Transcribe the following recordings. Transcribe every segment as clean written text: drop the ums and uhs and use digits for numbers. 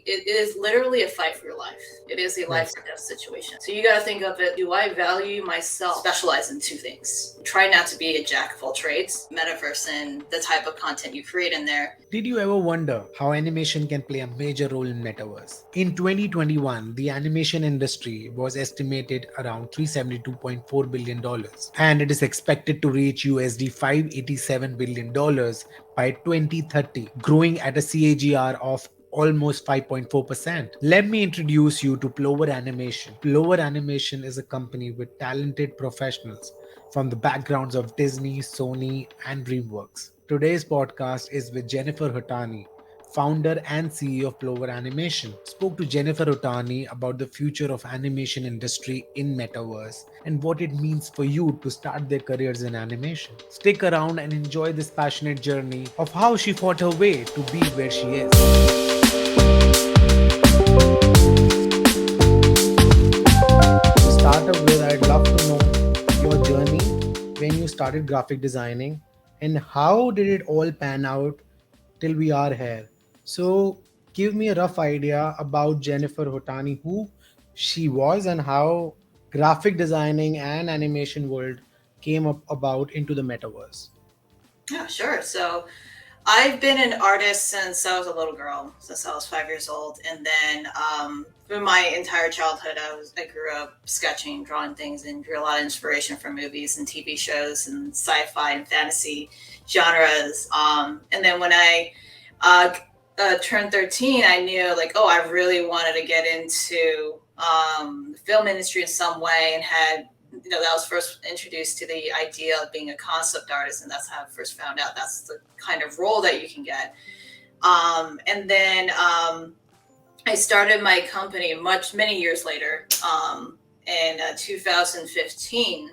it is literally a fight for your life. It is a life Yes. or death situation. So you got to think of it. Do I value myself? Specialize in two things. Try not to be a jack of all trades. Metaverse and the type of content you create in there. Did you ever wonder how animation can play a major role in metaverse? In 2021, the animation industry was estimated around $372.4 billion, and it is expected to reach USD $587 billion by 2030, growing at a CAGR of almost 5.4%. Let me introduce you to Plover Animation. Plover Animation is a company with talented professionals from the backgrounds of Disney, Sony, and DreamWorks. Today's podcast is with Jennifer Hotani, founder and CEO of Plover Animation. Spoke to Jennifer Hotani about the future of animation industry in metaverse and what it means for you to start their careers in animation. Stick around and enjoy this passionate journey of how she fought her way to be where she is. To start up with, I'd love to know your journey when you started graphic designing and how did it all pan out till we are here. So, give me a rough idea about Jennifer Hotani, who she was, and how graphic designing and animation world came up about into the metaverse. Yeah, sure. So I've been an artist since I was a little girl, since I was 5 years old, and then for my entire childhood, I grew up sketching, drawing things, and drew a lot of inspiration from movies and TV shows and sci-fi and fantasy genres. And then when I uh, turned 13, I knew like, oh, I really wanted to get into the film industry in some way, and had that was first introduced to the idea of being a concept artist, and that's how I first found out that's the kind of role that you can get. And then I started my company many years later, in 2015,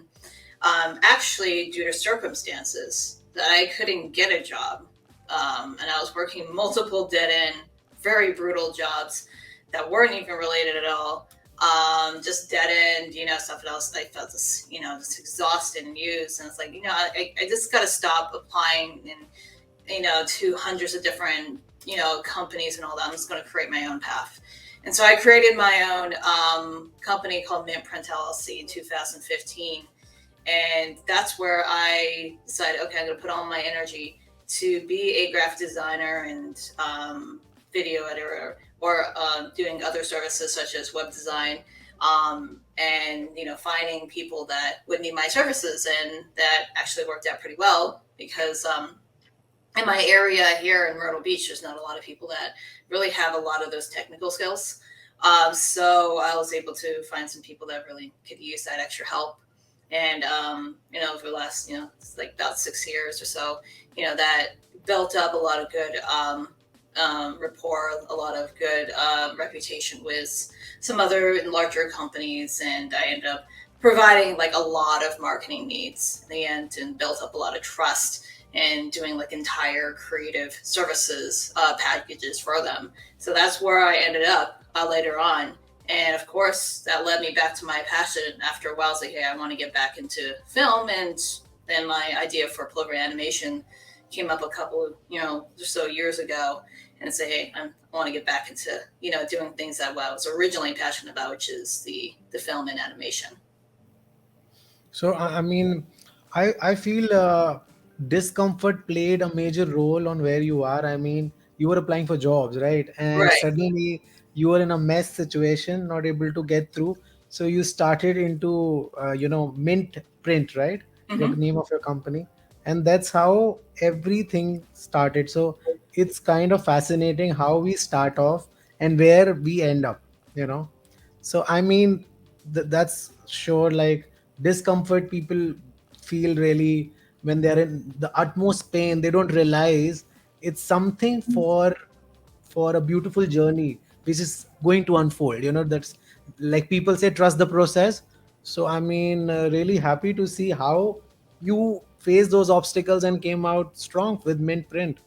actually due to circumstances that I couldn't get a job. And I was working multiple dead end, very brutal jobs that weren't even related at all. Just dead end, stuff else. I felt this, just exhausted and used. And it's like, I just got to stop applying and, to hundreds of different, companies and all that. I'm just going to create my own path. And so I created my own company called Mint Print LLC in 2015. And that's where I decided, okay, I'm going to put all my energy to be a graphic designer and video editor, or doing other services such as web design, and finding people that would need my services. And that actually worked out pretty well because in my area here in Myrtle Beach, there's not a lot of people that really have a lot of those technical skills. So I was able to find some people that really could use that extra help. And over the last it's like about 6 years or so, that built up a lot of good rapport, a lot of good reputation with some other larger companies, and I ended up providing like a lot of marketing needs in the end, and built up a lot of trust and doing like entire creative services packages for them. So that's where I ended up later on. And of course, that led me back to my passion. After a while, I was like, hey, I want to get back into film. And then my idea for Plover Animation came up a couple of, or so years ago. And say, hey, I want to get back into, doing things that I was originally passionate about, which is the film and animation. So, I feel discomfort played a major role on where you are. I mean, you were applying for jobs, right? And Right. suddenly you were in a mess situation, not able to get through. So you started into, Mint Print, right? Your Mm-hmm. name of your company. And that's how everything started. So it's kind of fascinating how we start off and where we end up, you know? So, that's sure, like, discomfort people feel really when they're in the utmost pain. They don't realize it's something for a beautiful journey which is going to unfold. That's like people say, trust the process. So, really happy to see how you faced those obstacles and came out strong with Mint Print.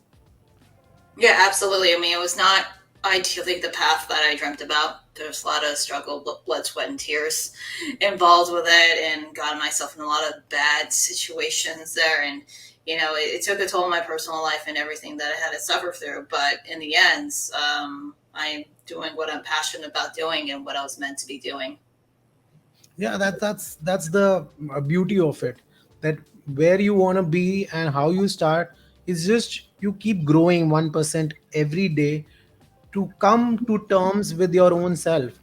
Yeah, absolutely. I mean, it was not ideally the path that I dreamt about. There's a lot of struggle, blood, sweat, and tears involved with it, and got myself in a lot of bad situations there. And, it took a toll on my personal life and everything that I had to suffer through. But in the end, I'm doing what I'm passionate about doing and what I was meant to be doing. Yeah, that's the beauty of it, that where you want to be and how you start is just you keep growing 1% every day to come to terms with your own self.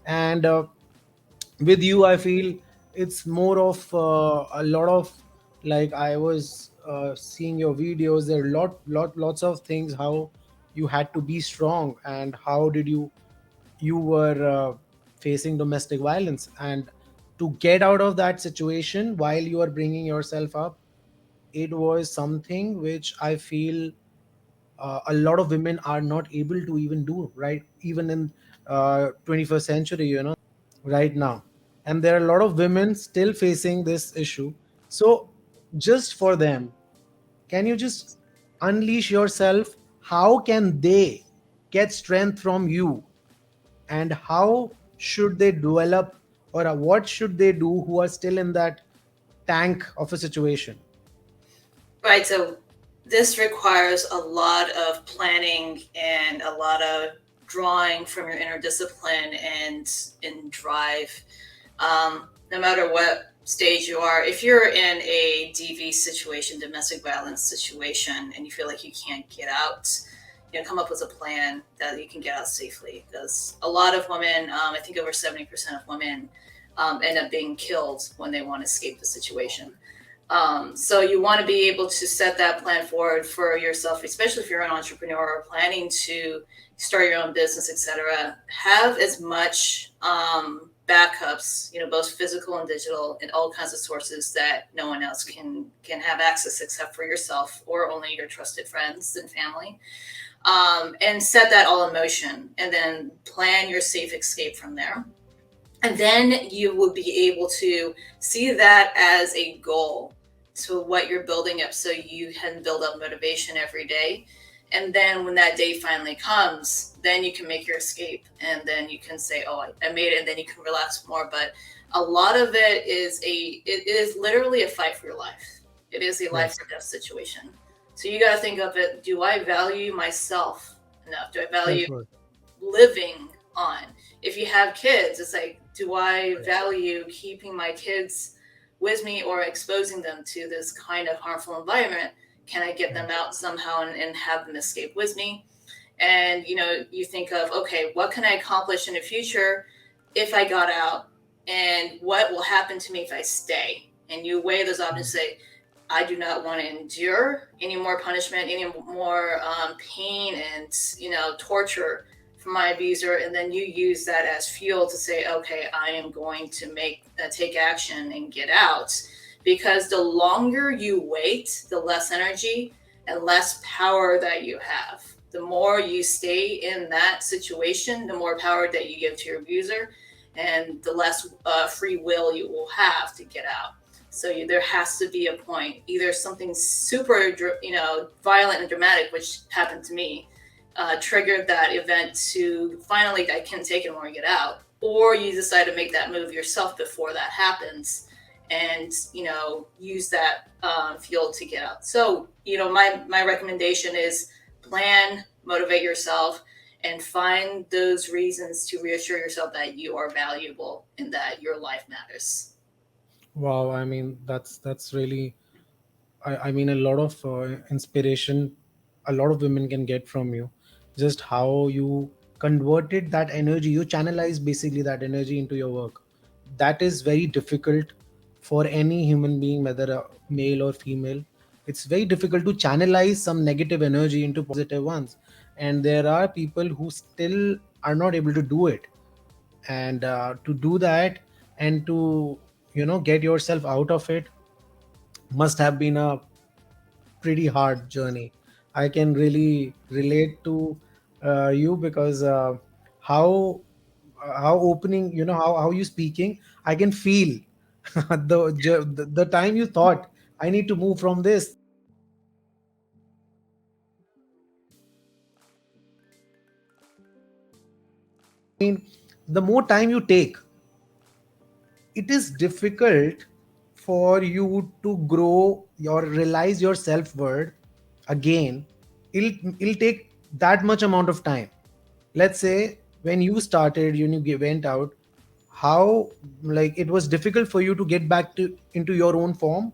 And with you I feel it's more of a lot of, like I was seeing your videos, there are lots of things how you had to be strong, and how did you were facing domestic violence, and to get out of that situation while you are bringing yourself up, it was something which I feel a lot of women are not able to even do, right? Even in 21st century, right now. And there are a lot of women still facing this issue. So just for them, can you just unleash yourself? How can they get strength from you, and how should they develop, or what should they do who are still in that tank of a situation? Right. So this requires a lot of planning and a lot of drawing from your inner discipline and drive. No matter what stage you are, if you're in a DV situation, domestic violence situation, and you feel like you can't get out, come up with a plan that you can get out safely. Because a lot of women, I think over 70% of women, end up being killed when they want to escape the situation. So you want to be able to set that plan forward for yourself, especially if you're an entrepreneur or planning to start your own business, etc. Have as much backups, both physical and digital, and all kinds of sources that no one else can have access except for yourself or only your trusted friends and family. And set that all in motion, and then plan your safe escape from there. And then you will be able to see that as a goal to what you're building up, so you can build up motivation every day. And then when that day finally comes, then you can make your escape, and then you can say, oh, I made it, and then you can relax more. But a lot of it is literally a fight for your life. It is a life Yes, or death situation. So you got to think of it, do I value myself enough? Do I value that's what. living on? If you have kids, it's like, do I Right. value keeping my kids with me or exposing them to this kind of harmful environment? Can I get them Right. out somehow and have them escape with me? And you think of, okay, what can I accomplish in the future if I got out, and what will happen to me if I stay? And you weigh those options and say, I do not want to endure any more punishment, any more pain and torture from my abuser. And then you use that as fuel to say, okay, I am going to take action and get out. Because the longer you wait, the less energy and less power that you have. The more you stay in that situation, the more power that you give to your abuser, and the less free will you will have to get out. So there has to be a point, either something super, violent and dramatic, which happened to me, triggered that event to finally I can take it more and get out, or you decide to make that move yourself before that happens, and use that fuel to get out. So my recommendation is plan, motivate yourself, and find those reasons to reassure yourself that you are valuable and that your life matters. Wow, I mean that's really, I mean a lot of inspiration a lot of women can get from you. Just how you converted that energy, you channelize basically that energy into your work. That is very difficult for any human being, whether a male or female. It's very difficult to channelize some negative energy into positive ones, and there are people who still are not able to do it. And to do that, and to get yourself out of it, must have been a pretty hard journey. I can really relate to you, because how how opening, how you speaking, I can feel the time you thought I need to move from this. I mean, the more time you take, it is difficult for you to grow or realize your self-worth again. It'll take that much amount of time. Let's say when you started, went out, how, like, it was difficult for you to get back to into your own form?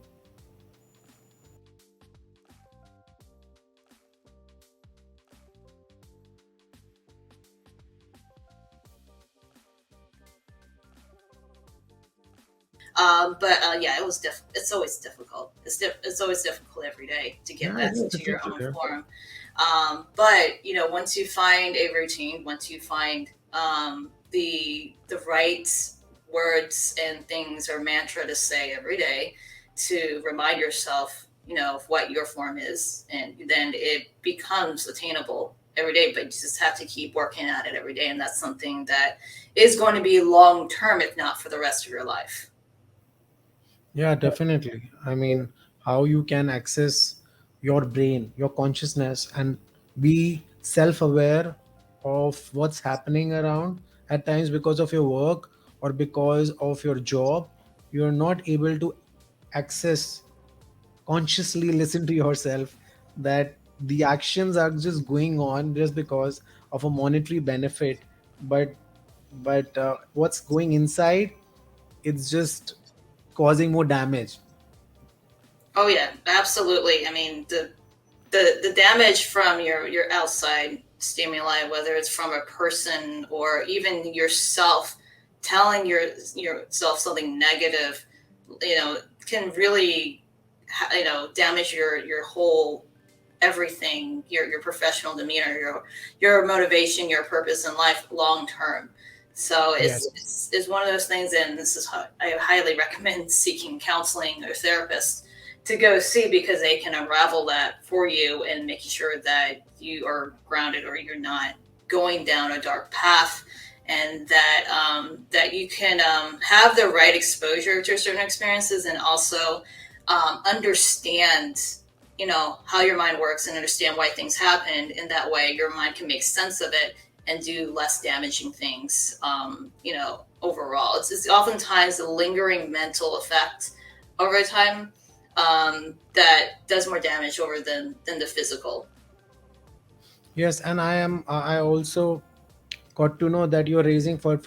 But yeah, it's always difficult. It's always difficult every day to get Yeah, back yes, into it your is. own Yeah. form. But you know, once you find a routine, once you find the right words and things or mantra to say every day to remind yourself, you know, of what your form is, and then it becomes attainable every day. But you just have to keep working at it every day, and that's something that is going to be long term, if not for the rest of your life. Yeah, definitely. I mean, how you can access your brain, your consciousness, and be self aware of what's happening around. At times, because of your work or because of your job, you're not able to access, consciously listen to yourself, that the actions are just going on just because of a monetary benefit. But what's going inside, it's just causing more damage. Oh yeah, absolutely. I mean, the damage from your outside stimuli, whether it's from a person or even yourself telling yourself something negative, you know, can really, you know, damage your whole everything, your professional demeanor, your motivation, your purpose in life long term. So Yes. it's one of those things, and this is how I highly recommend seeking counseling or therapist to go see, because they can unravel that for you and making sure that you are grounded or you're not going down a dark path, and that that you can have the right exposure to certain experiences, and also understand, you know, how your mind works and understand why things happened. In that way, your mind can make sense of it and do less damaging things, you know, overall. It's oftentimes the lingering mental effect over time that does more damage over than the physical. Yes, and I also got to know that you're raising for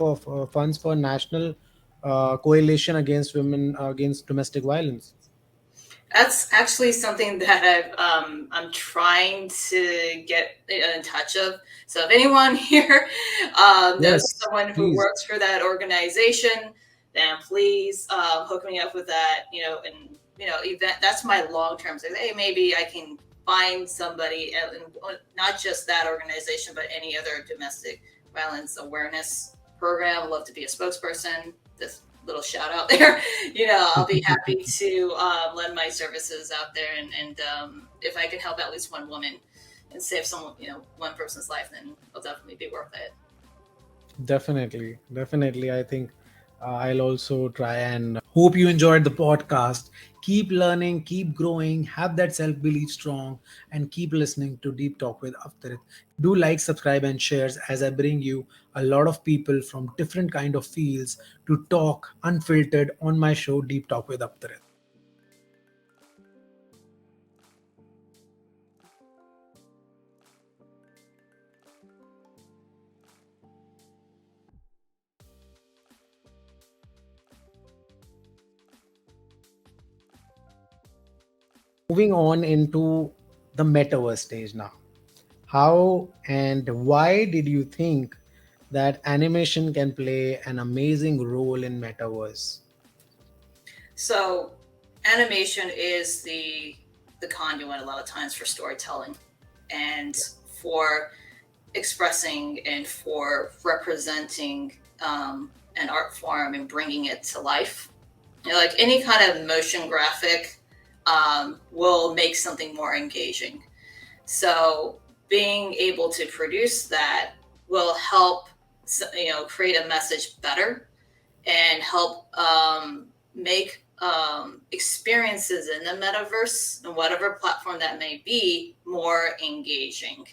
funds for national coalition against women, against domestic violence. That's actually something that I'm trying to get in touch of. So if anyone here knows Yes, someone who please. works for that organization, then please hook me up with that. You know, and you know, event. That's my long term. So hey, maybe I can find somebody, and not just that organization, but any other domestic violence awareness program. I'd love to be a spokesperson. This little shout out there. You know, I'll be happy to lend my services out there, and if I can help at least one woman and save someone, you know, one person's life, then it'll definitely be worth it. Definitely, definitely. I think I'll also try, and hope you enjoyed the podcast. Keep learning, keep growing, have that self belief strong, and keep listening to Deep Talk with Avtarit. Do like, subscribe, and shares as I bring you a lot of people from different kind of fields to talk unfiltered on my show, Deep Talk with Avtarit. Moving on into the metaverse stage now. How and why did you think that animation can play an amazing role in metaverse? So, animation is the conduit a lot of times for storytelling and for expressing and for representing an art form and bringing it to life. You know, like any kind of motion graphic will make something more engaging. So being able to produce that will help, you know, create a message better and help make experiences in the metaverse and whatever platform that may be more engaging.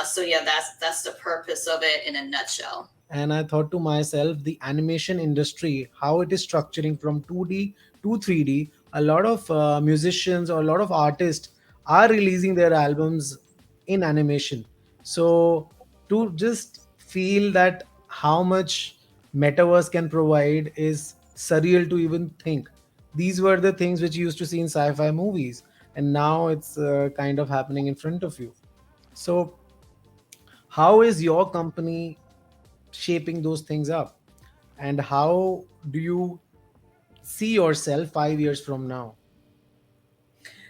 So yeah, that's the purpose of it in a nutshell. And I thought to myself, the animation industry, how it is structuring from 2D to 3D. A lot of musicians or a lot of artists are releasing their albums in animation. So to just feel that how much metaverse can provide is surreal to even think. These were the things which you used to see in sci-fi movies, and now it's kind of happening in front of you. So how is your company shaping those things up, and how do you see yourself 5 years from now?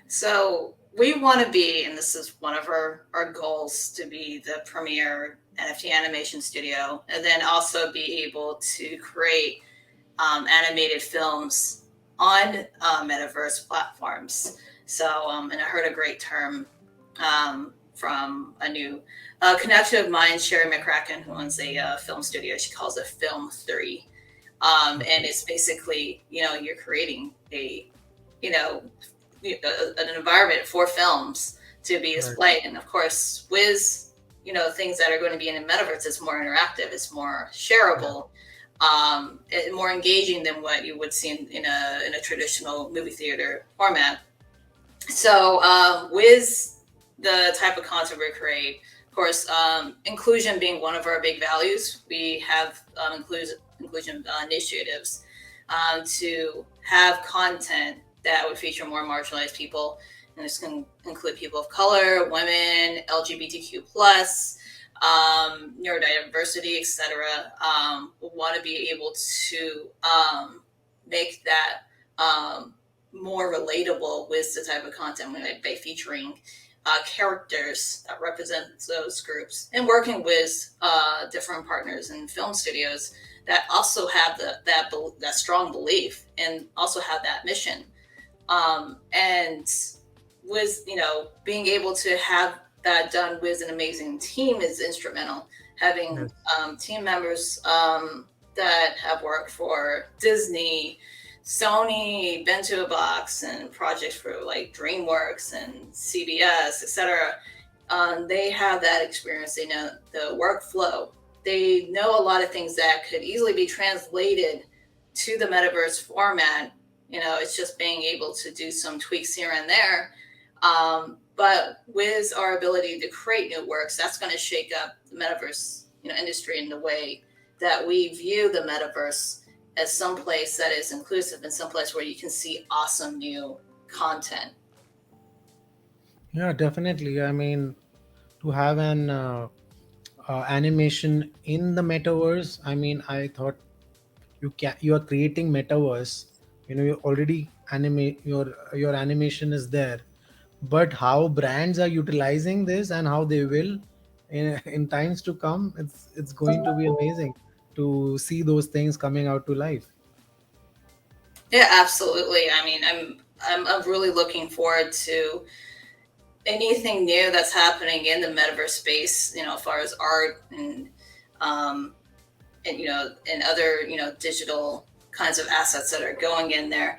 So we want to be, and this is one of our goals, to be the premier NFT animation studio, and then also be able to create animated films on metaverse platforms. So, and I heard a great term from a new connection of mine, Sherry McCracken, who owns a film studio. She calls it Film 3. And it's basically, you're creating you know, an environment for films to be Right. displayed. And of course, with things that are going to be in the metaverse, it's more interactive, it's more Yeah. shareable, more engaging than what you would see in a traditional movie theater format. So with the type of content we create, of course, inclusion being one of our big values, we have inclusion initiatives to have content that would feature more marginalized people, and this can include people of color, women, LGBTQ plus, neurodiversity, etc. We want to be able to make that more relatable with the type of content we make by featuring characters that represent those groups, and working with different partners and film studios that also have that strong belief and also have that mission. And with being able to have that done with an amazing team is instrumental. Having Yes. team members that have worked for Disney, Sony, been to a box, and projects for like DreamWorks and CBS, etc. They have that experience. They know the workflow. They know a lot of things that could easily be translated to the metaverse format. It's just being able to do some tweaks here and there. But with our ability to create new works, that's going to shake up the metaverse, industry in the way that we view the metaverse as some place that is inclusive and some place where you can see awesome new content. Yeah, definitely. I mean, to have an animation in the metaverse, I mean, I thought you are creating metaverse. You already animate your animation is there, but how brands are utilizing this and how they will in times to come, it's going to be amazing to see those things coming out to life. Yeah, absolutely. I mean, I'm really looking forward to anything new that's happening in the metaverse space. As far as art um, and other digital kinds of assets that are going in there.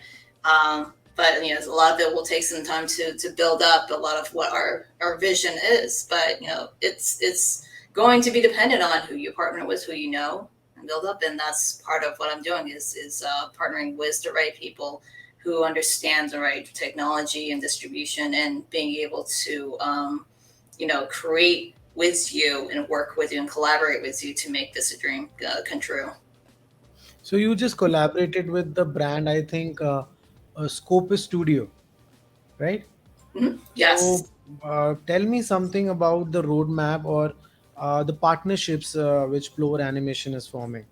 But a lot of it will take some time to build up a lot of what our vision is. But it's going to be dependent on who you partner with, who and build up. And that's part of what I'm doing is partnering with the right people who understand the right technology and distribution, and being able to create with you and work with you and collaborate with you to make this a dream come true. So you just collaborated with the brand, I think, Scopus Studio, right? Yes. So tell me something about the roadmap or the partnerships which Plover Animation is forming.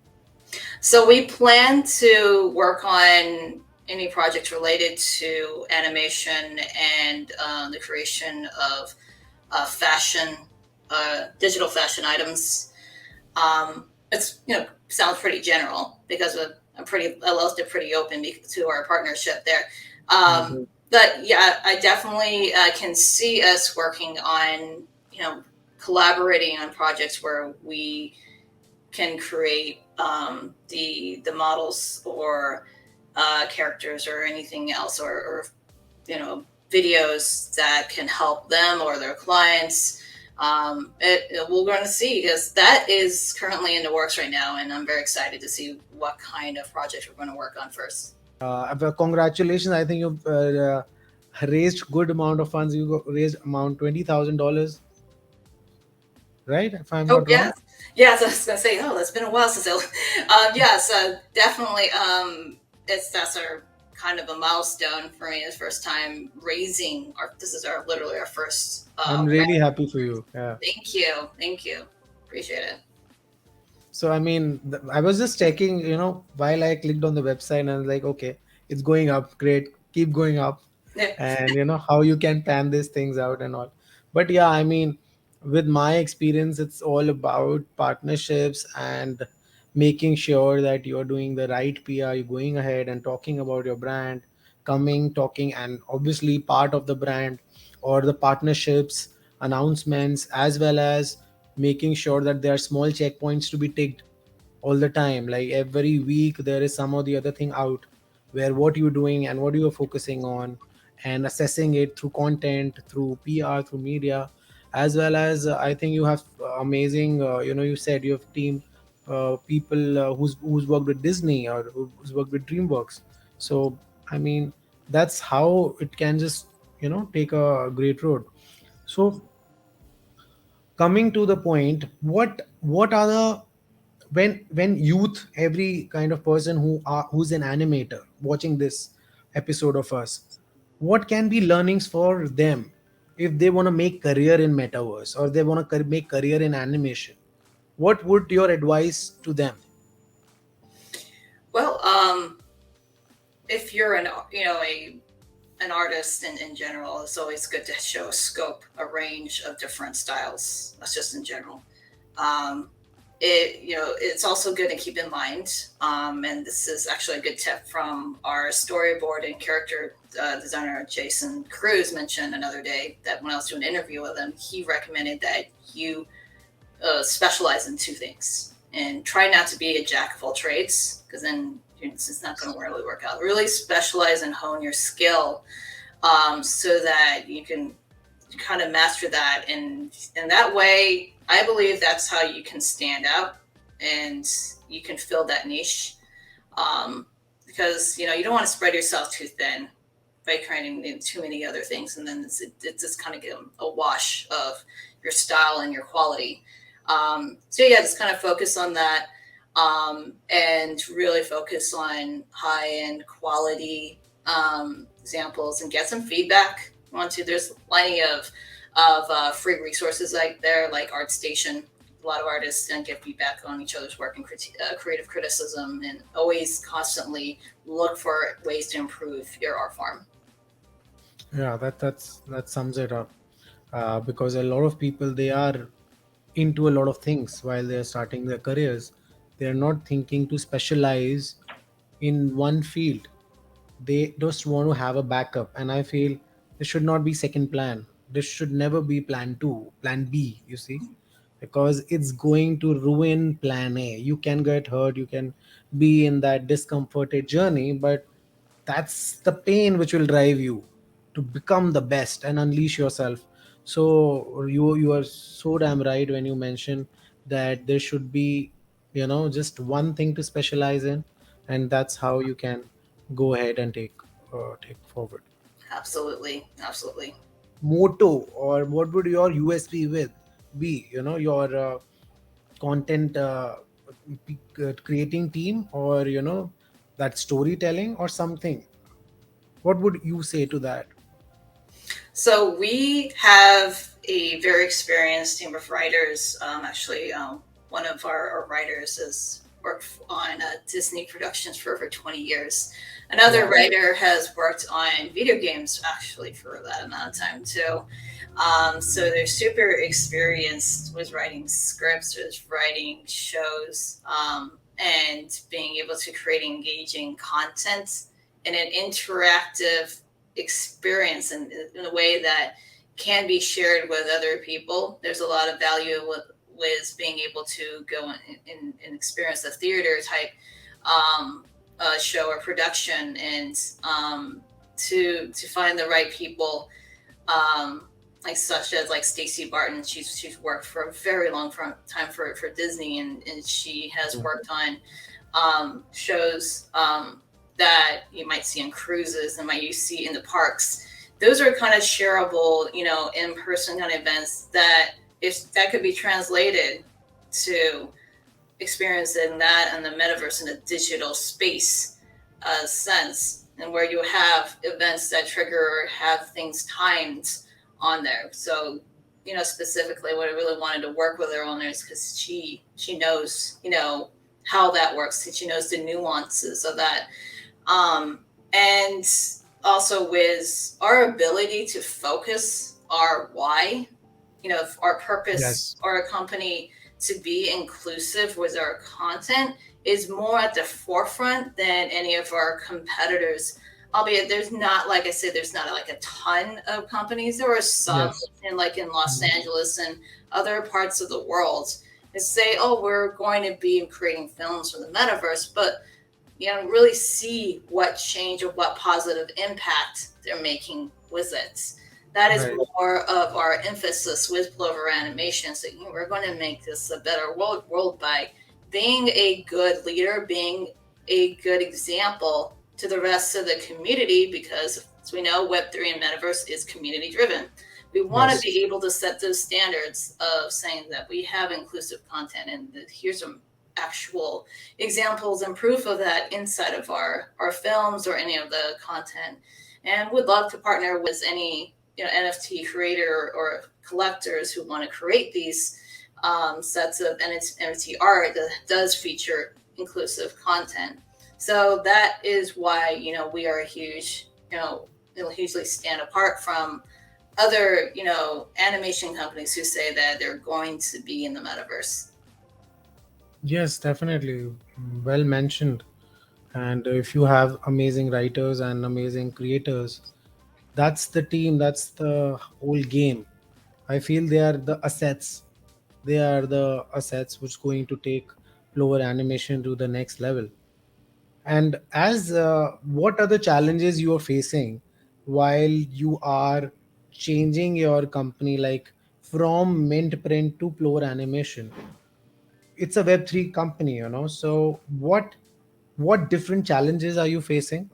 So we plan to work on any projects related to animation and the creation of fashion, digital fashion items. It's sounds pretty general because I left it pretty open to our partnership there. Mhm. But yeah, I definitely can see us working on collaborating on projects where we can create the models or characters or anything else, or videos that can help them or their clients. We're going to see, because that is currently in the works right now, and I'm very excited to see what kind of projects we're going to work on first. But congratulations! I think you've raised good amount of funds. You raised amount $20,000, right? If I'm Oh not yes, wrong. Yeah, so I was gonna say, oh, that's been a while since I. Yeah, so definitely, it's that's our kind of a milestone for me. The first time raising our. This is our literally our first. I'm really happy for you. Yeah. Thank you, thank you, appreciate it. So I mean, I was just checking, while I clicked on the website, and I was like, okay, it's going up. Great, keep going up, Yeah. and how you can plan these things out and all. But yeah, I mean, with my experience, it's all about partnerships and making sure that you're doing the right PR. You're going ahead and talking about your brand, coming, talking, and obviously part of the brand or the partnerships announcements, as well as making sure that there are small checkpoints to be ticked all the time. Like every week there is some or the other thing out, where what you're doing and what you're focusing on, and assessing it through content, through PR, through media, as well as I think you have amazing, you said you have team people who's worked with Disney or who's worked with DreamWorks. So I mean, that's how it can just take a great road. So coming to the point, what are the, when youth, every kind of person who's an animator watching this episode of us, what can be learnings for them if they want to make career in metaverse, or they want to make career in animation? What would your advice to them? Well, if you're an a an artist in general, it's always good to show a scope, a range of different styles. That's just in general. Um, it's also good to keep in mind, and this is actually a good tip from our storyboard and character designer Jason Cruz mentioned another day, that when I was doing an interview with him, he recommended that you specialize in two things and try not to be a jack of all trades, because then it's not going to really work out. Really specialize and hone your skill, so that you can kind of master that, and that way I believe that's how you can stand out and you can fill that niche, because you don't want to spread yourself too thin by creating too many other things, and then it's just kind of get a wash of your style and your quality. So yeah, just kind of focus on that, and really focus on high end quality examples and get some feedback. Want to? There's plenty of free resources like there, like ArtStation. A lot of artists and get feedback on each other's work and creative criticism, and always constantly look for ways to improve your art form. Yeah, that sums it up. Because a lot of people, they are into a lot of things while they're starting their careers. They're not thinking to specialize in one field. They just want to have a backup, and I feel this should not be second plan. This should never be plan 2, plan B, you see, because it's going to ruin plan A. You can get hurt, you can be in that discomforted journey, but that's the pain which will drive you to become the best and unleash yourself. So you are so damn right when you mention that there should be, just one thing to specialize in, and that's how you can go ahead and take forward. Absolutely, absolutely. Motto, or what would your USP with be? Your content creating team, or that storytelling or something. What would you say to that? So we have a very experienced team of writers. Actually, one of our writers has worked on Disney productions for over 20 years. Another Wow. writer has worked on video games actually for that amount of time too. So they're super experienced with writing scripts, with writing shows, and being able to create engaging content in an interactive experience in a way that can be shared with other people. There's a lot of value with being able to go and experience a theater type show or production, and to find the right people, like such as like Stacey Barton. She's worked for a very long time for Disney, and she has Mhm. worked on shows that you might see on cruises and might you see in the parks. Those are kind of shareable, in person kind of events that if that could be translated to experiencing that in the metaverse in a digital space sense, and where you have events that trigger or have things timed on there. So, specifically, what I really wanted to work with her on there is because she knows, how that works, and she knows the nuances of that. And also with our ability to focus our why, our purpose Yes. or a company to be inclusive with our content is more at the forefront than any of our competitors. Albeit there's not, like I said, there's not like a ton of companies. There are some Yes. in Los Mhm. Angeles and other parts of the world that say, oh, we're going to be creating films for the metaverse, but really see what change or what positive impact they're making with it. That is Right. more of our emphasis with Plover Animation. So we're going to make this a better world by being a good leader, being a good example to the rest of the community, because as we know, Web3 and Metaverse is community driven. We want to Yes. be able to set those standards of saying that we have inclusive content, and that here's some actual examples and proof of that inside of our films or any of the content. And would love to partner with any NFT creator or collectors who want to create these sets of NFT art that does feature inclusive content. So that is why we are a huge, it'll hugely stand apart from other animation companies who say that they're going to be in the metaverse. Yes, definitely. Well mentioned. And if you have amazing writers and amazing creators, that's the team, that's the whole game. I feel they are the assets. They are the assets which going to take Plover Animation to the next level. And as what are the challenges you are facing while you are changing your company, like from Mint Print to Plover Animation? It's a Web3 company, so what different challenges are you facing?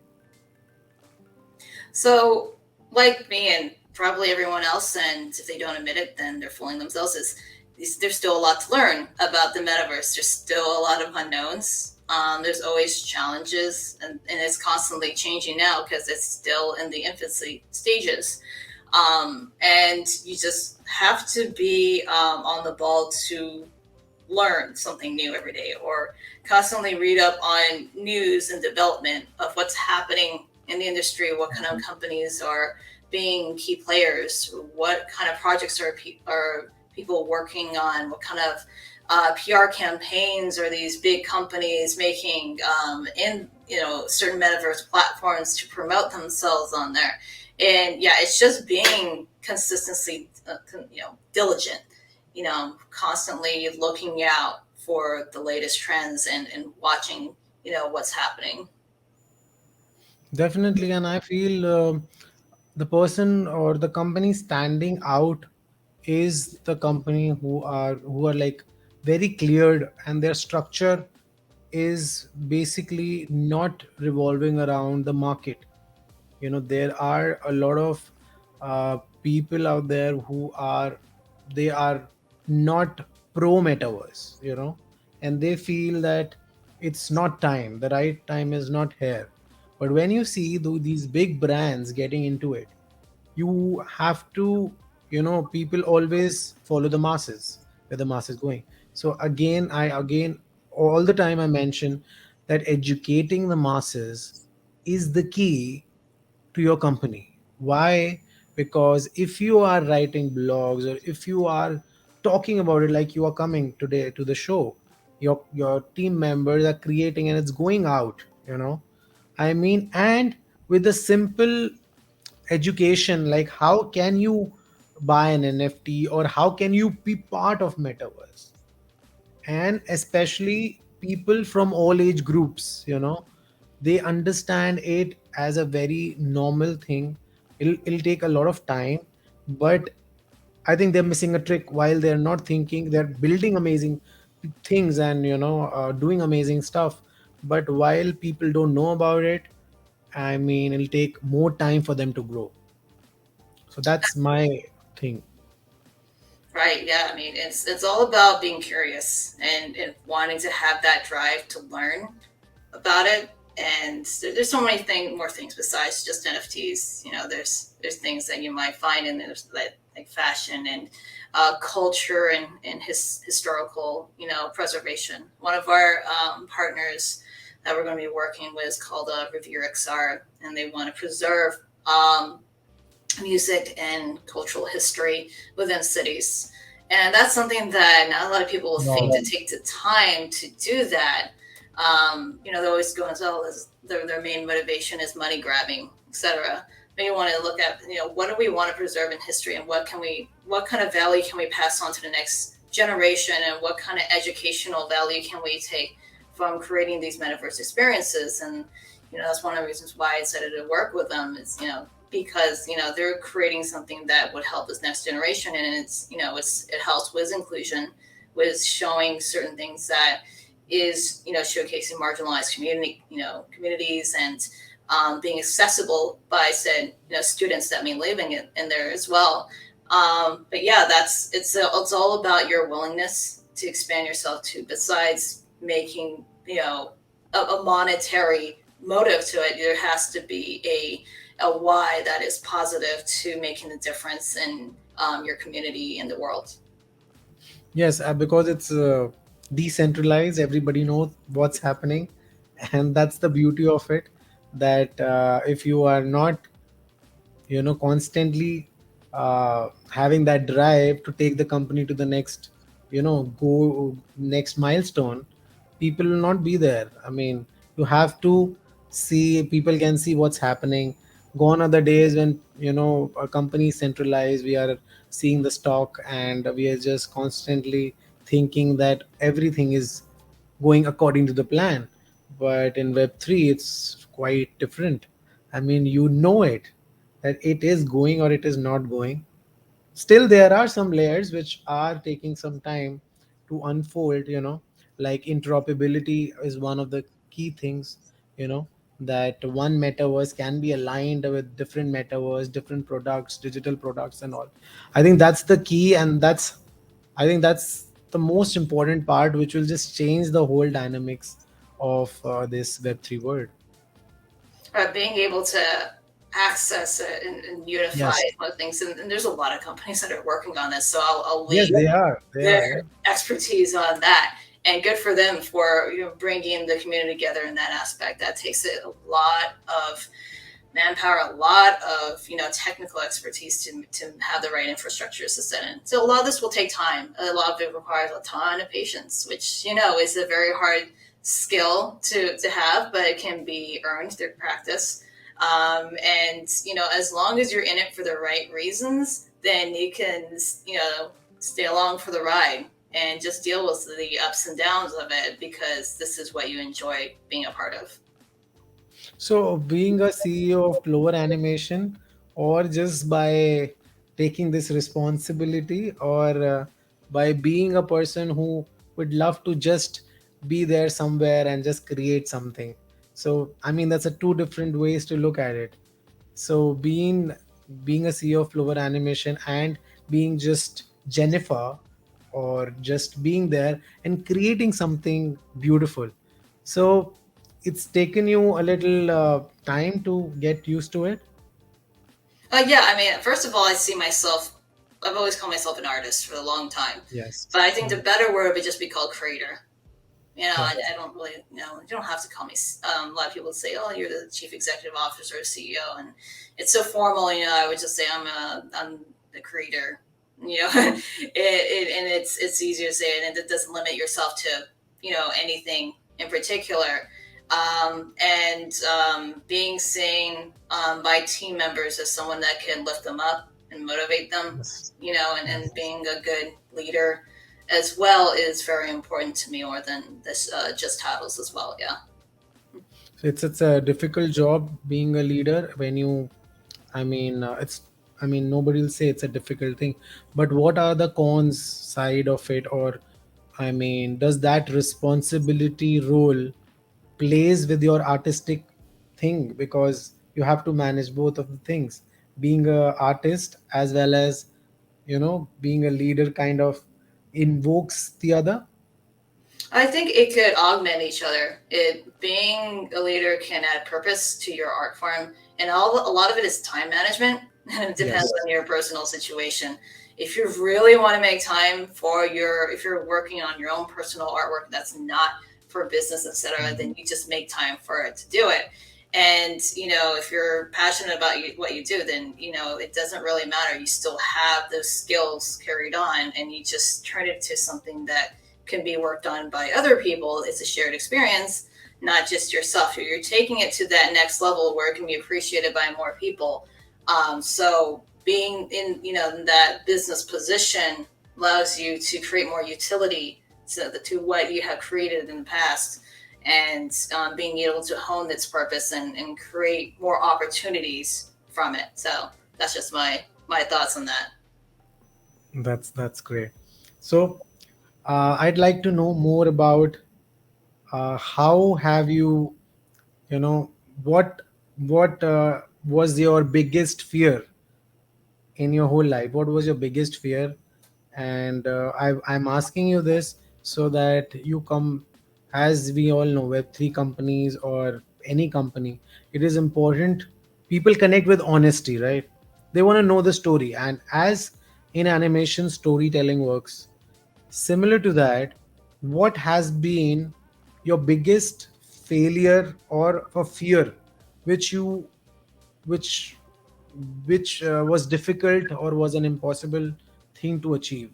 So, like me and probably everyone else, and if they don't admit it, then they're fooling themselves, there's still a lot to learn about the metaverse. There's still a lot of unknowns. There's always challenges, and it's constantly changing now because it's still in the infancy stages. And you just have to be on the ball to learn something new every day, or constantly read up on news and development of what's happening in the industry, what kind of companies are being key players, what kind of projects are people working on, what kind of PR campaigns are these big companies making in certain metaverse platforms to promote themselves on there. And yeah, it's just being consistently diligent, constantly looking out for the latest trends, and watching, what's happening. Definitely, and I feel the person or the company standing out is the company who are like very cleared, and their structure is basically not revolving around the market. There are a lot of people out there who are, they are not pro metaverse, and they feel that it's not time, the right time is not here. But when you see these big brands getting into it, you have to, people always follow the masses, where the mass is going. So again, all the time I mention that educating the masses is the key to your company. Why? Because if you are writing blogs, or if you are talking about it, like you are coming today to the show, your team members are creating and it's going out, I mean, and with a simple education, like how can you buy an NFT, or how can you be part of metaverse, and especially people from all age groups, they understand it as a very normal thing. It'll take a lot of time, but I think they're missing a trick. While they're not thinking, they're building amazing things and doing amazing stuff, but while people don't know about it, I mean, it'll take more time for them to grow. So that's my thing. Right. Yeah. I mean, it's all about being curious and wanting to have that drive to learn about it. And there's so many more things besides just NFTs. You know, there's things that you might find in there's like fashion and culture and historical, you know, preservation. One of our partners that we're going to be working with is called Revere XR, and they want to preserve music and cultural history within cities. And that's something that not a lot of people think Wow. to take the time to do that. You know, they're always going, oh, their main motivation is money grabbing, etc. But you want to look at, you know, what do we want to preserve in history, and what kind of value can we pass on to the next generation, and what kind of educational value can we take from creating these metaverse experiences? And you know, that's one of the reasons why I decided to work with them. Is, you know, because you know they're creating something that would help this next generation, and it's, you know, it helps with inclusion, with showing certain things that is, you know, showcasing marginalized communities, and being accessible by said, you know, students that may living in there as well. But yeah, it's all about your willingness to expand yourself to, besides making, you know, a monetary motive to it. There has to be a why that is positive to making a difference in your community and the world. Yes, because it's decentralized, everybody knows what's happening, and that's the beauty of it. That if you are not, constantly having that drive to take the company to the next, go next milestone, people will not be there. I mean, you have to see, people can see what's happening. Gone are the days when, a company is centralized, we are seeing the stock and we are just constantly thinking that everything is going according to the plan. But in Web3, it's quite different. I mean, you know it, that it is going or it is not going. Still, there are some layers which are taking some time to unfold, like interoperability is one of the key things, you know, that one metaverse can be aligned with different metaverse, different products, digital products, and all. I think that's the key, and I think that's the most important part, which will just change the whole dynamics of this Web3 world. Being able to access it and unify Yes. one of things, and there's a lot of companies that are working on this, so I'll Yes, leave they are. They their are. Yeah. expertise on that. And good for them for, you know, bringing the community together in that aspect. That takes a lot of manpower, a lot of, you know, technical expertise to have the right infrastructures to set in. So a lot of this will take time. A lot of it requires a ton of patience, which, you know, is a very hard skill to have, but it can be earned through practice. And you know, as long as you're in it for the right reasons, then you can, you know, stay along for the ride and just deal with the ups and downs of it, because this is what you enjoy being a part of. So, being a CEO of Plover Animation, or just by taking this responsibility, or by being a person who would love to just be there somewhere and just create something. So, I mean, that's a two different ways to look at it. So, being a CEO of Plover Animation and being just Jennifer, or just being there and creating something beautiful. So it's taken you a little time to get used to it. Yeah, I mean, first of all, I see myself. I've always called myself an artist for a long time, Yes. but I think the Mm. better word would just be called creator. You know, Yeah. I don't really, you know, you don't have to call me. A lot of people say, "Oh, you're the chief executive officer or CEO," and it's so formal. You know, I would just say I'm the creator. You know, and it's easier to say, and it doesn't limit yourself to, you know, anything in particular. And being seen by team members as someone that can lift them up and motivate them, Yes. you know, and Yes. being a good leader as well is very important to me, more than this just titles as well. Yeah. So it's a difficult job being a leader when you, I mean, I mean, nobody will say it's a difficult thing, but what are the cons side of it? Or, I mean, does that responsibility role plays with your artistic thing? Because you have to manage both of the things, being a artist as well as, being a leader kind of invokes the other? I think it could augment each other. It being a leader can add purpose to your art form, and a lot of it is time management, and it depends Yes. on your personal situation. If you really want to make time for if you're working on your own personal artwork that's not for business, etc., then you just make time for it to do it. And if you're passionate about what you do, then it doesn't really matter. You still have those skills carried on, and you just turn it to something that can be worked on by other people. It's a shared experience, not just yourself. You're taking it to that next level where it can be appreciated by more people. So being in that business position allows you to create more utility to what you have created in the past, and being able to hone its purpose and create more opportunities from it. So that's just my thoughts on that. That's great. So I'd like to know more about how have you, you know, what was your biggest fear in your whole life? What was your biggest fear? And I'm asking you this so that you come, as we all know, Web3 companies or any company, it is important people connect with honesty, right? They want to know the story. And as in animation, storytelling works. Similar to that, what has been your biggest failure or a fear which you which was difficult or was an impossible thing to achieve?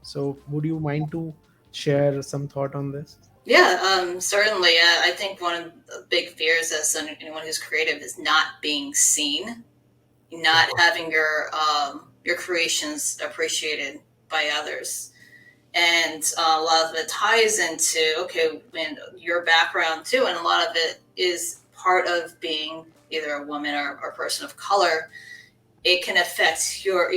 So would you mind to share some thought on this? Yeah, certainly. I think one of the big fears as anyone who's creative is not being seen, Yeah. not having your creations appreciated by others, and a lot of it ties into okay, when your background too, and a lot of it is part of being either a woman or a person of color. It can affect your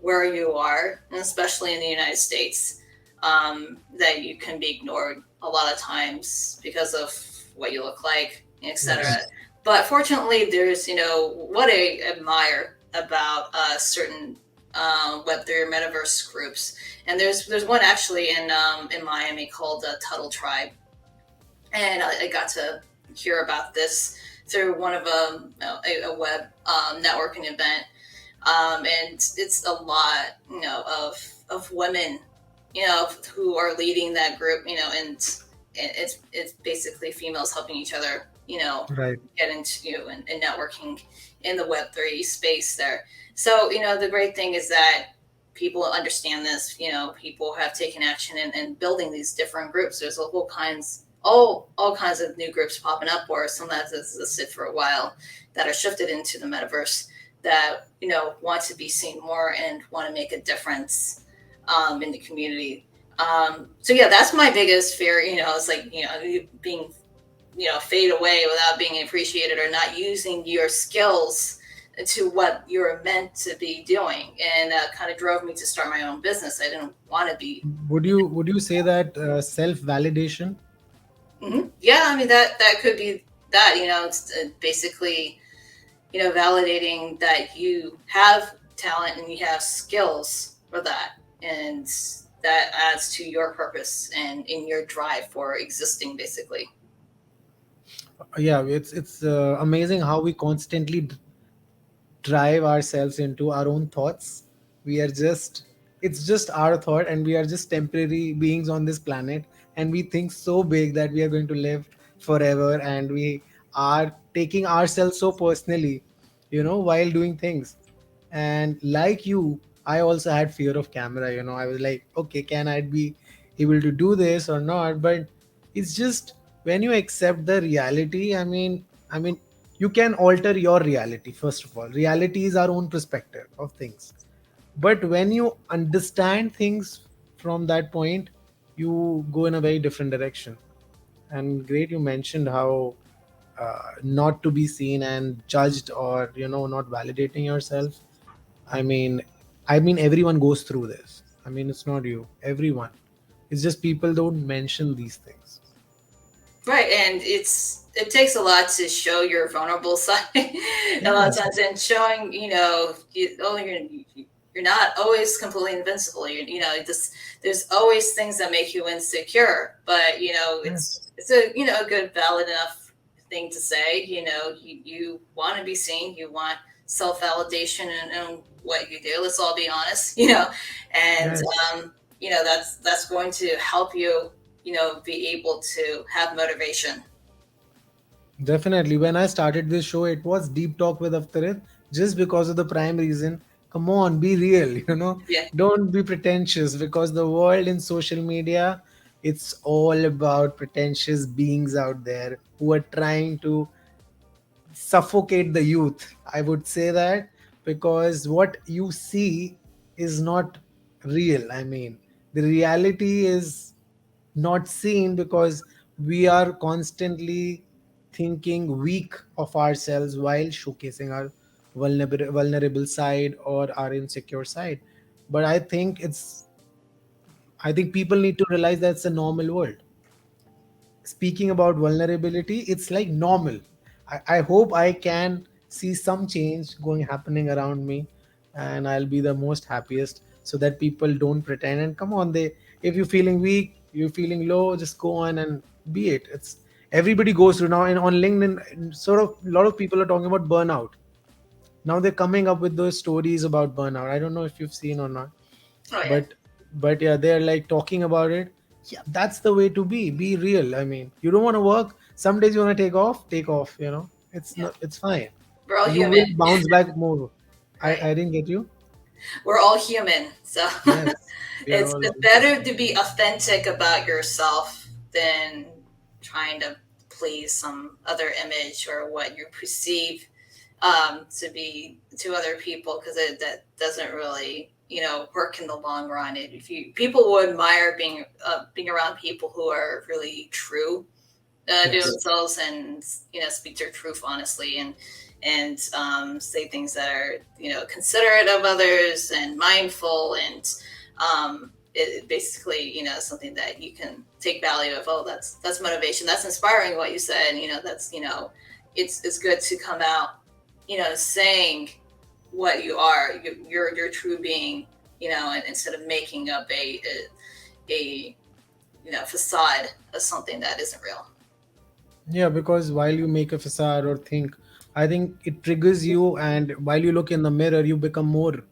where you are, and especially in the United States, that you can be ignored a lot of times because of what you look like, etc. Yes. But fortunately, there's what I admire about certain Web3 or metaverse groups, and there's one actually in Miami called Tuttle Tribe, and I got to hear about this through one of a web networking event, and it's a lot, of women, who are leading that group, and it's basically females helping each other, Right. get into and networking in the Web3 space there. So the great thing is that people understand this. People have taken action in building these different groups. There's all kinds of new groups popping up, or some that have existed for a while that are shifted into the metaverse that want to be seen more and want to make a difference in the community. So yeah, that's my biggest fear. It's like being fade away without being appreciated or not using your skills to what you're meant to be doing, and kind of drove me to start my own business. I didn't want to be. Would you say that self validation? Yeah, I mean that could be that. It's basically validating that you have talent and you have skills for that, and that adds to your purpose and in your drive for existing, basically. Yeah, it's amazing how we constantly drive ourselves into our own thoughts. We are just, it's just our thought, and we are just temporary beings on this planet, and we think so big that we are going to live forever, and we are taking ourselves so personally, while doing things. And like you, I also had fear of camera. I was like, okay, can I be able to do this or not? But it's just when you accept the reality, I mean you can alter your reality. First of all, reality is our own perspective of things. But when you understand things from that point, you go in a very different direction. And great, you mentioned how not to be seen and judged, or not validating yourself. I mean i mean everyone goes through this. I mean, it's not you, everyone. It's just people don't mention these things. Right, and it takes a lot to show your vulnerable side a lot of Yes. times, and showing, oh, you're not always completely invincible. You know, just there's always things that make you insecure, but you know, Yes. it's a you know a good valid enough thing to say. You know, you want to be seen, you want self validation in what you do. Let's all be honest, you know, and Yes. you know that's going to help you, you know, be able to have motivation. Definitely. When I started this show, it was deep talk with Avtarit just because of the prime reason. Come on, be real, Yeah. Don't be pretentious because the world in social media, it's all about pretentious beings out there who are trying to suffocate the youth. I would say that because what you see is not real. I mean, the reality is not seen because we are constantly thinking weak of ourselves while showcasing our vulnerable side or our insecure side. But I think people need to realize that's a normal world. Speaking about vulnerability, it's like normal. I hope I can see some change going happening around me, and I'll be the most happiest so that people don't pretend. And come on, they if you're feeling weak, you're feeling low, just go on and be it. It's everybody goes through now, and on LinkedIn, sort of a lot of people are talking about burnout. Now they're coming up with those stories about burnout. I don't know if you've seen or not, Oh yeah. but yeah, they're like talking about it. Yeah, that's the way to be real. I mean, you don't want to work, some days you want to take off, it's Yeah. not, it's fine. We're all You human, will bounce back more. i right? i didn't get you. We're all human, so Yes, we are all it's also better to be authentic about yourself than trying to please some other image or what you perceive to be to other people, because that doesn't really, you know, work in the long run. If you people will admire being around people who are really true to yes. themselves, and you know, speak their truth honestly, and say things that are, you know, considerate of others and mindful, and it basically, you know, something that you can take value of. Oh, that's motivation, that's inspiring what you said, and you know, that's, you know, it's good to come out, you know, saying what you are, your true being, you know, and instead of making up a you know facade of something that isn't real. Yeah, because while you make a facade or think, I think it triggers you, and while you look in the mirror you become more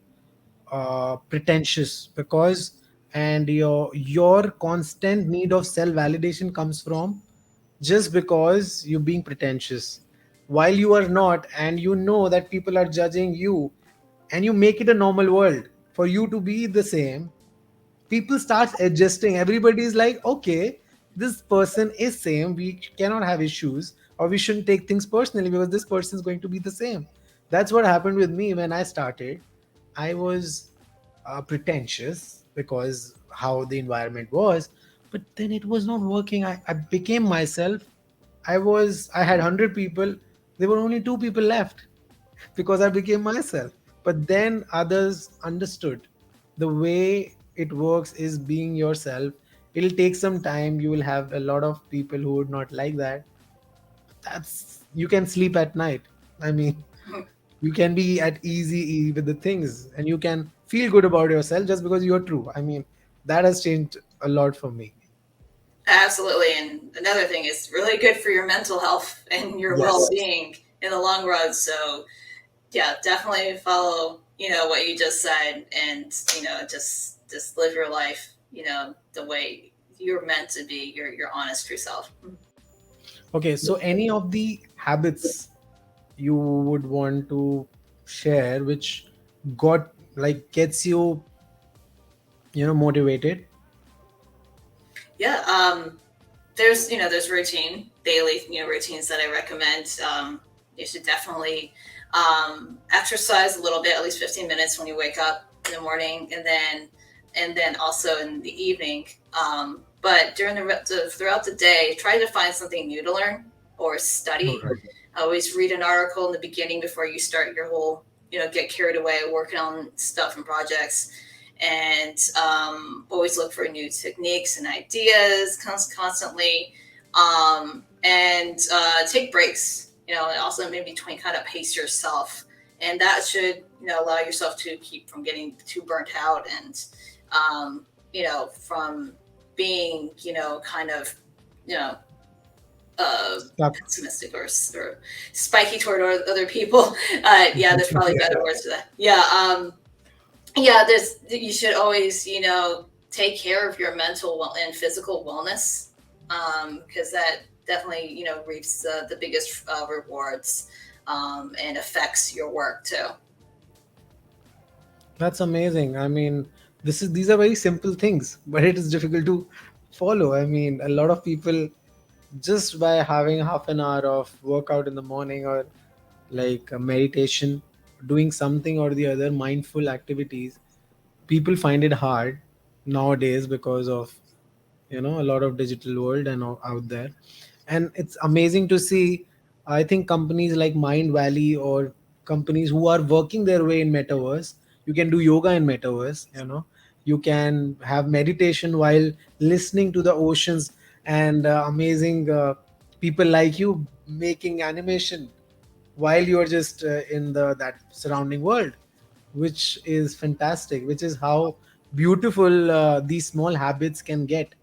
pretentious because and your constant need of self validation comes from just because you're being pretentious while you are not, and you know that people are judging you, and you make it a normal world for you to be the same. People starts adjusting, everybody's like, okay, this person is same, we cannot have issues, or we shouldn't take things personally because this person is going to be the same. That's what happened with me when I started. I was pretentious because how the environment was, but then it was not working. I became myself. I had 100 people, there were only two people left because I became myself. But then others understood the way it works is being yourself. It'll take some time. You will have a lot of people who would not like that. That's you can sleep at night. I mean, you can be at easy with the things, and you can feel good about yourself just because you're true. I mean, that has changed a lot for me. Absolutely. And another thing is really good for your mental health and your well Yes. being in the long run. So, yeah, definitely follow, you know, what you just said, and, you know, just live your life, you know, the way you're meant to be, your honest true self. Okay, so any of the habits you would want to share which got like gets you motivated. Yeah. There's, you know, there's routine, daily, you know, routines that I recommend. You should definitely exercise a little bit, at least 15 minutes when you wake up in the morning, and then also in the evening. But during throughout the day, try to find something new to learn or All study. right. Always read an article in the beginning before you start your whole, you know, get carried away working on stuff and projects, and always look for new techniques and ideas constantly, and take breaks, you know, and also maybe kind of pace yourself and that should, allow yourself to keep from getting too burnt out, and from being, kind of, you know Stuck. pessimistic, or spiky toward other people. Yeah, there's probably better Yeah. words for that. Yeah. Yeah, there's you should always, take care of your mental and physical wellness, because that definitely, reaps the biggest rewards, and affects your work too. That's amazing. I mean, these are very simple things, but it is difficult to follow. I mean, a lot of people, just by having half an hour of workout in the morning, or like a meditation, doing something or the other mindful activities, people find it hard nowadays because of, a lot of digital world and out there. And it's amazing to see. I think companies like Mind Valley, or companies who are working their way in metaverse, you can do yoga in metaverse, you can have meditation while listening to the oceans, and amazing people like you making animation while you're just in the that surrounding world, which is fantastic, which is how beautiful these small habits can get.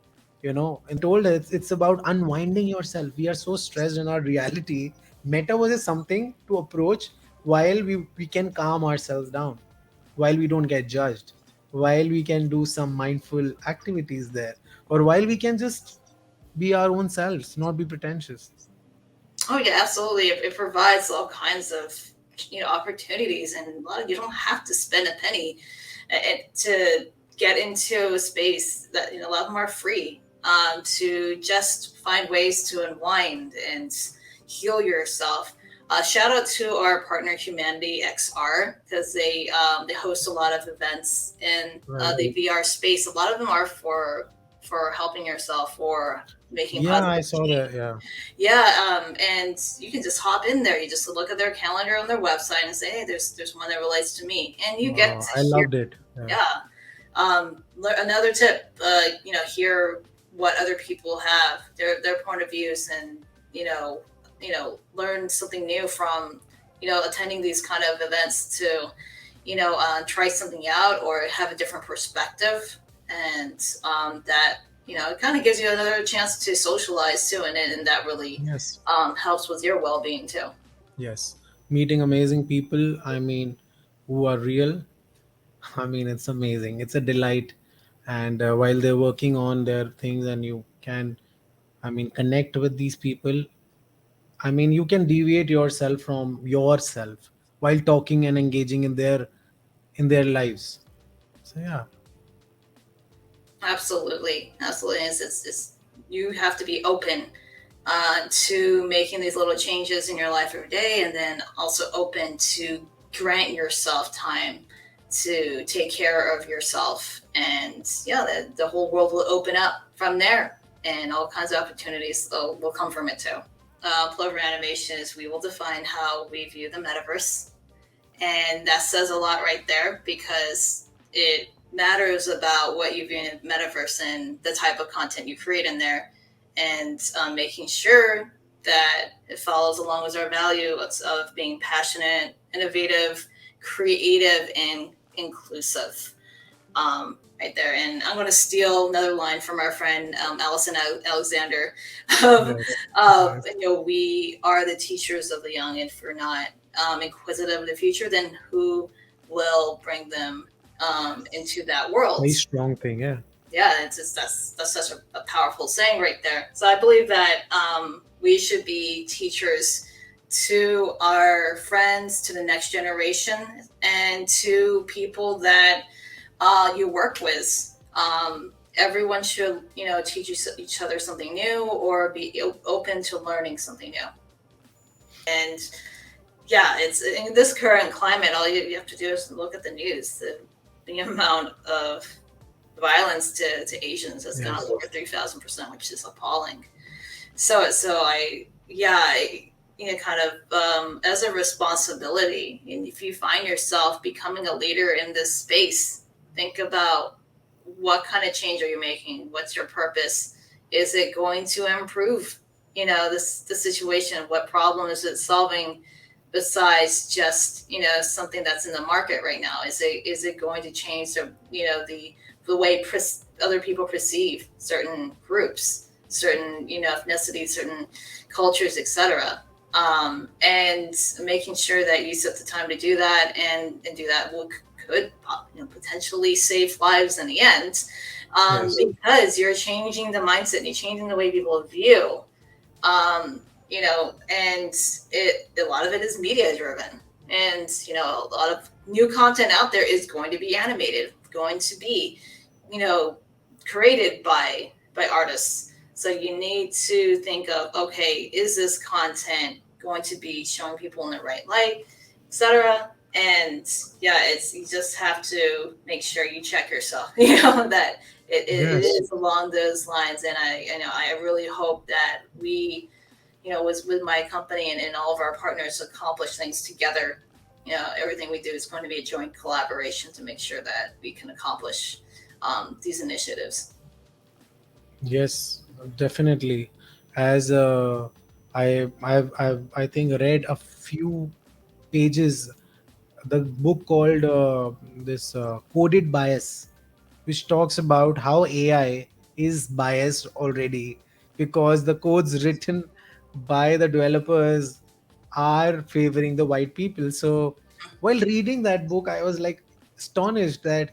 And told it's about unwinding yourself. We are so stressed in our reality. Metaverse is something to approach while we can calm ourselves down, while we don't get judged, while we can do some mindful activities there, or while we can just be our own selves, not be pretentious. Oh yeah, absolutely. It provides all kinds of, opportunities, and you don't have to spend a penny, to get into a space that, a lot of them are free, to just find ways to unwind and heal yourself. Shout out to our partner Humanity XR, because they host a lot of events in the Right. VR space. A lot of them are for helping yourself, or making Yeah, I positive saw change. that. Yeah. Yeah, and you can just hop in there. You just look at their calendar on their website and say, "Hey, there's one that relates to me," and you get Wow, to I hear. loved it. Yeah. Yeah. Another tip, hear what other people have, their point of views, and learn something new from, attending these kind of events, to, try something out, or have a different perspective, and that, it kind of gives you another chance to socialize too, and that really Yes. helps with your well-being too. Yes. Meeting amazing people, I mean, who are real. I mean, it's amazing. It's a delight. And while they're working on their things, and you can, I mean, connect with these people. I mean, you can deviate yourself from yourself while talking and engaging in their lives. So yeah. Absolutely, absolutely. It's you have to be open, to making these little changes in your life every day, and then also open to grant yourself time to take care of yourself, and yeah, the whole world will open up from there, and all kinds of opportunities will come from it too. Plover Animation is, we will define how we view the metaverse, and that says a lot right there, because it matters about what you view in metaverse and the type of content you create in there, and making sure that it follows along with our value of being passionate, innovative, creative, and inclusive. Right there. And I'm going to steal another line from our friend, Allison Alexander. Of, Yes. Yes. we are the teachers of the young. And if we're not inquisitive of the future, then who will bring them into that world? Very strong thing. Yeah. Yeah, it's just, that's such a powerful saying right there. So I believe that we should be teachers to our friends, to the next generation, and to people that you work with. Everyone should, teach each other something new, or be open to learning something new. And yeah, it's in this current climate. All you have to do is look at the news. The amount of violence to Asians has gone up Yes. over 3,000%, which is appalling. So kind of, as a responsibility, and if you find yourself becoming a leader in this space, think about what kind of change are you making? What's your purpose? Is it going to improve, the situation? What problem is it solving? besides just something that's in the market right now? Is it going to change the way other people perceive certain groups, certain ethnicities, certain cultures, etc. And making sure that you set the time to do that, and do that could potentially save lives in the end, Yes. because you're changing the mindset and you're changing the way people view, and a lot of it is media driven, and a lot of new content out there is going to be animated, going to be you know created by artists. So you need to think of, okay, is this content going to be showing people in the right light, etc. And yeah, it's you just have to make sure you check yourself, that it Yes. is along those lines. And I really hope that we, with my company, and all of our partners, accomplish things together. Everything we do is going to be a joint collaboration to make sure that we can accomplish these initiatives. Yes, definitely. As I think read a few pages, the book called this Coded Bias, which talks about how AI is biased already because the codes written by the developers are favoring the white people. So while reading that book, I was like astonished that,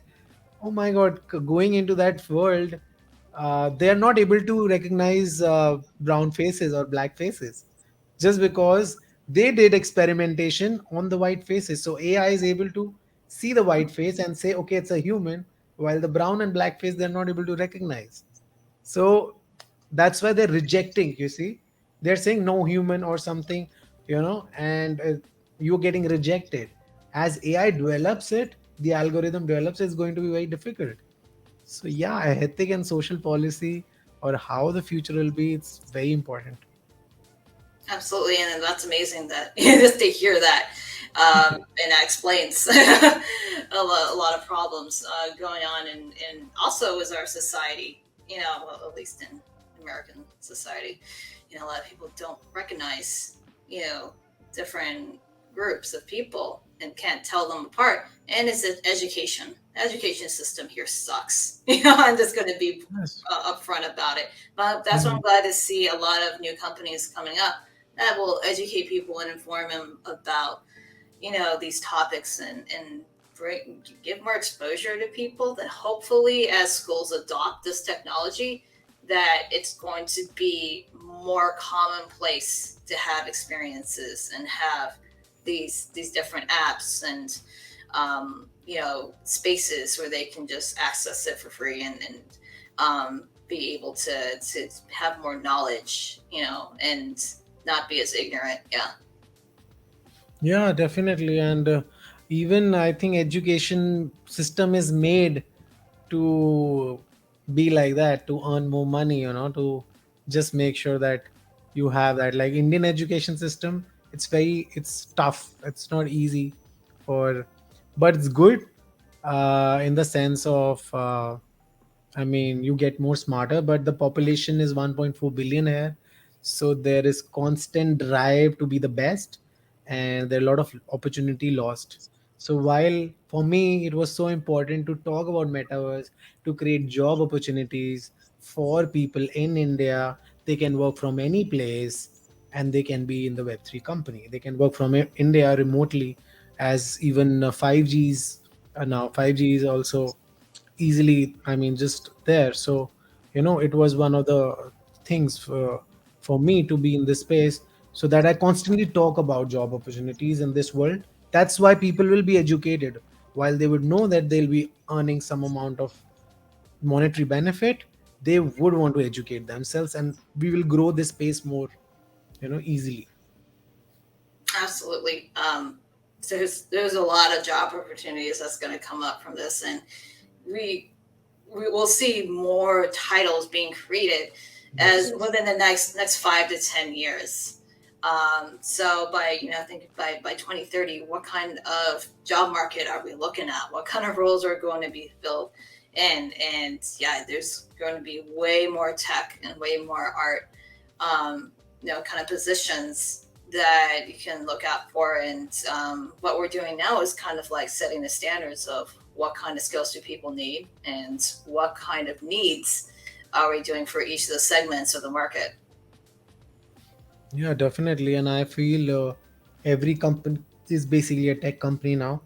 oh my god, going into that world, they are not able to recognize brown faces or black faces just because they did experimentation on the white faces. So AI is able to see the white face and say, okay, it's a human, while the brown and black face they're not able to recognize. So that's why they're rejecting, you see. They're saying no human or something, and you're getting rejected. As AI develops it, the algorithm develops, it's going to be very difficult. So yeah, ethic and social policy, or how the future will be, it's very important. Absolutely, and that's amazing that just to hear that, and that explains a lot of problems going on, and also is our society. Well, at least in American society, a lot of people don't recognize you know different groups of people and can't tell them apart. And it's an education. The education system here sucks. I'm just going to be Yes. upfront about it. But that's why I'm Mhm. glad to see a lot of new companies coming up that will educate people and inform them about these topics, and give more exposure to people. That hopefully, as schools adopt this technology, that it's going to be more commonplace to have experiences and have these different apps, and spaces where they can just access it for free, and be able to have more knowledge, and not be as ignorant. Yeah. Yeah, definitely. And even I think education system is made to be like that, to earn more money, to just make sure that you have that. Like Indian education system, it's tough, it's not easy for, but it's good in the sense of I mean, you get more smarter, but the population is 1.4 billion here. So there is constant drive to be the best, and there are a lot of opportunity lost. So while for me it was so important to talk about metaverse, to create job opportunities for people in India, they can work from any place and they can be in the Web3 company. They can work from India remotely, as even 5Gs now 5G is also easily, I mean, just there. So it was one of the things for me to be in this space, so that I constantly talk about job opportunities in this world. That's why people will be educated. While they would know that they'll be earning some amount of monetary benefit, they would want to educate themselves, and we will grow this space more easily. Absolutely. So there's a lot of job opportunities that's going to come up from this, and we we will see more titles being created as Yes. within the next 5 to 10 years. So by I think by 2030, what kind of job market are we looking at? What kind of roles are going to be filled? And yeah, there's going to be way more tech and way more art, kind of positions that you can look out for. And what we're doing now is kind of like setting the standards of what kind of skills do people need and what kind of needs are we doing for each of the segments of the market. Yeah, definitely. And I feel every company is basically a tech company now.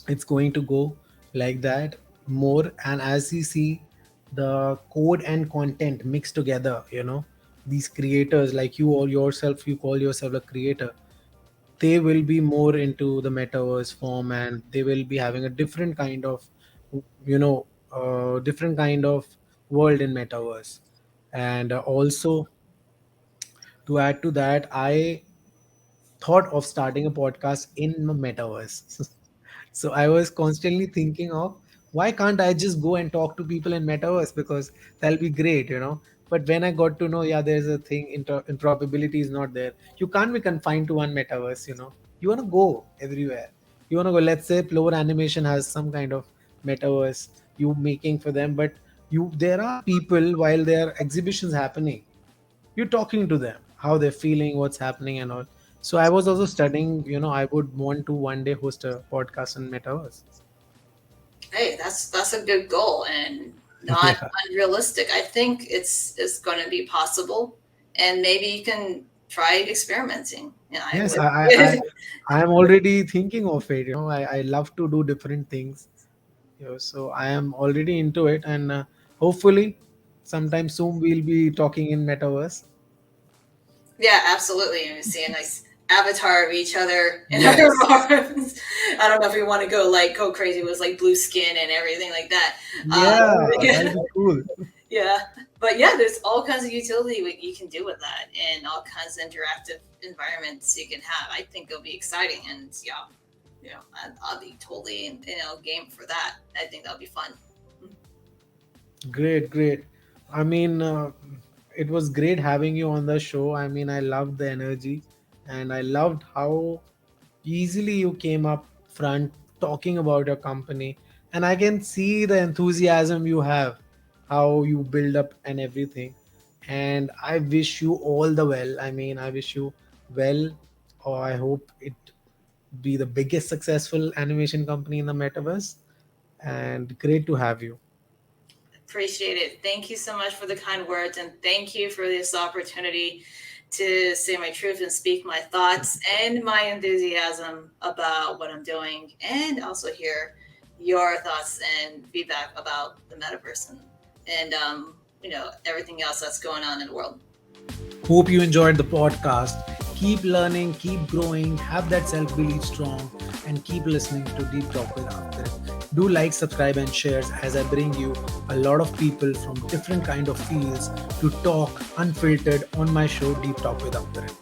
It's going to go like that more. And as you see the code and content mixed together, these creators like you or yourself, you call yourself a creator, they will be more into the metaverse form, and they will be having a different kind of different kind of world in metaverse. And also, to add to that, I thought of starting a podcast in the metaverse. So I was constantly thinking of, why can't I just go and talk to people in metaverse, because that'll be great. But when I got to know, yeah, there's a thing, interoperability is not there. You can't be confined to one metaverse. You want to go everywhere. You want to go. Let's say Plover Animation has some kind of metaverse you making for them, but there are people while there are exhibitions happening, you're talking to them, how they're feeling, what's happening, and all. So I was also studying, I would want to one day host a podcast in metaverse. Hey, that's a good goal and not Yeah. unrealistic. I think it's going to be possible, and maybe you can try experimenting. Yeah, I Yes, would. I am already thinking of it. I love to do different things. So I am already into it, and hopefully sometime soon we'll be talking in metaverse. Yeah, absolutely. And we see a nice avatar of each other in our Yes. arms. I don't know if we want to go crazy with like blue skin and everything like that. Yeah, that'll Yeah, be cool. yeah. But yeah, there's all kinds of utility you can do with that, and all kinds of interactive environments you can have. I think it'll be exciting, and yeah, I'll be totally game for that. I think that'll be fun. Great, great. I mean, it was great having you on the show. I mean, I loved the energy, and I loved how easily you came up front talking about your company. And I can see the enthusiasm you have, how you build up and everything. And I wish you all the well. I mean, I wish you well, or I hope it be the biggest successful animation company in the metaverse. And great to have you. Appreciate it. Thank you so much for the kind words, and thank you for this opportunity to say my truth and speak my thoughts and my enthusiasm about what I'm doing, and also hear your thoughts and feedback about the metaverse and everything else that's going on in the world. Hope you enjoyed the podcast. Keep learning, keep growing, have that self belief strong, and keep listening to Deep Talk with Avtarit. Do like, subscribe, and shares as I bring you a lot of people from different kind of fields to talk unfiltered on my show Deep Talk with Avtarit.